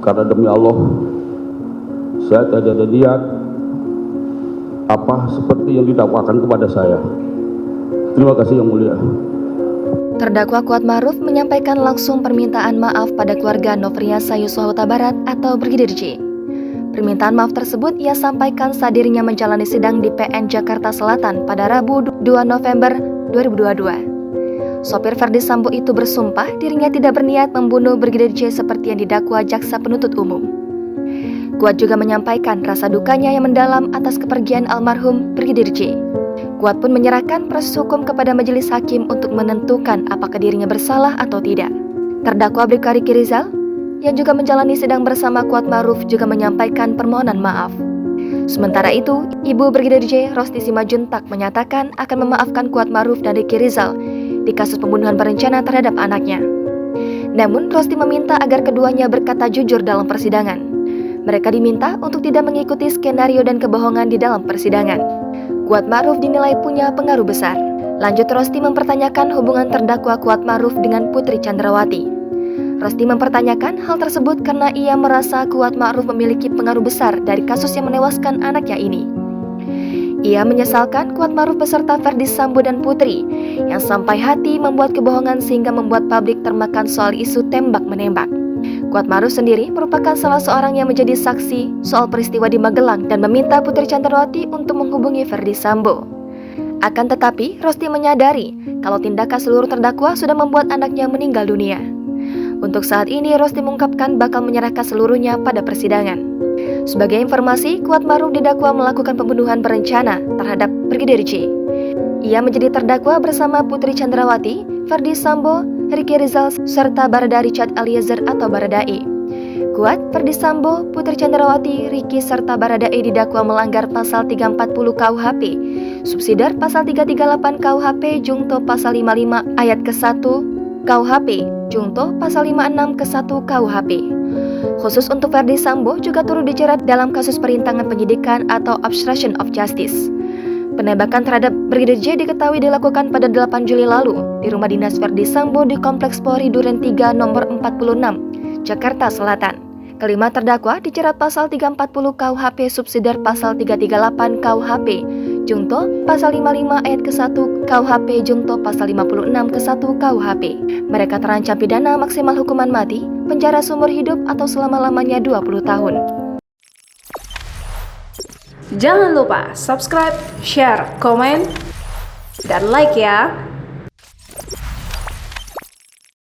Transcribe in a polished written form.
karena demi Allah saya tidak ada niat seperti yang didakwakan kepada saya. Terima kasih Yang Mulia. Terdakwa Kuatmaruf menyampaikan langsung permintaan maaf pada keluarga Nofriansah Yosua Huta Barat atau Brigadir J. Permintaan maaf tersebut ia sampaikan saat dirinya menjalani sidang di PN Jakarta Selatan pada Rabu 2 November 2022. Sopir Verdi Sambo itu bersumpah dirinya tidak berniat membunuh Brigadir J seperti yang didakwa jaksa penuntut umum. Kuat juga menyampaikan rasa dukanya yang mendalam atas kepergian almarhum Brigadir J. Kuat pun menyerahkan proses hukum kepada majelis hakim untuk menentukan apakah dirinya bersalah atau tidak. Terdakwa Bribka Ricky Rizal yang juga menjalani sidang bersama Kuatmaruf juga menyampaikan permohonan maaf. Sementara itu, Ibu Brigadir J, Rosti Simajuntak menyatakan akan memaafkan Kuatmaruf dan Ricky Rizal di kasus pembunuhan berencana terhadap anaknya. Namun, Rosti meminta agar keduanya berkata jujur dalam persidangan. Mereka diminta untuk tidak mengikuti skenario dan kebohongan di dalam persidangan. Kuatmaruf dinilai punya pengaruh besar. Lanjut, Rosti mempertanyakan hubungan terdakwa Kuatmaruf dengan Putri Chandrawati. Rosti mempertanyakan hal tersebut karena ia merasa Kuatmaruf memiliki pengaruh besar dari kasus yang menewaskan anaknya ini. Ia menyesalkan Kuatmaruf beserta Verdi Sambo dan Putri yang sampai hati membuat kebohongan sehingga membuat publik termakan soal isu tembak-menembak. Kuatmaruf sendiri merupakan salah seorang yang menjadi saksi soal peristiwa di Magelang dan meminta Putri Chandrawati untuk menghubungi Verdi Sambo. Akan tetapi, Rosti menyadari kalau tindakan seluruh terdakwa sudah membuat anaknya meninggal dunia. Untuk saat ini, Rosti mengungkapkan bakal menyerahkan seluruhnya pada persidangan. Sebagai informasi, Kuatmaruf didakwa melakukan pembunuhan berencana terhadap Brigadir J. Ia menjadi terdakwa bersama Putri Chandrawati, Verdi Sambo, Ricky Rizal, serta Barada Richard Eliezer atau Baradae. Kuat, Verdi Sambo, Putri Chandrawati, Ricky, serta Baradae didakwa melanggar pasal 340 KUHP, subsidiar pasal 338 KUHP, jungto pasal 55 ayat ke-1 KUHP, jungto pasal 56 ke-1 KUHP. Khusus untuk Verdi Sambo juga turut dijerat dalam kasus perintangan penyidikan atau obstruction of justice. Penembakan terhadap Brigadir J diketahui dilakukan pada 8 Juli lalu di rumah dinas Verdi Sambo di Kompleks Polri Duren 3 nomor 46, Jakarta Selatan. Kelima terdakwa dijerat pasal 340 KUHP subsidiar pasal 338 KUHP, jungto pasal 55 ayat ke-1 KUHP, jungto pasal 56 ke-1 KUHP. Mereka terancam pidana maksimal hukuman mati, penjara seumur hidup atau selama-lamanya 20 tahun. Jangan lupa subscribe, share, komen, dan like ya.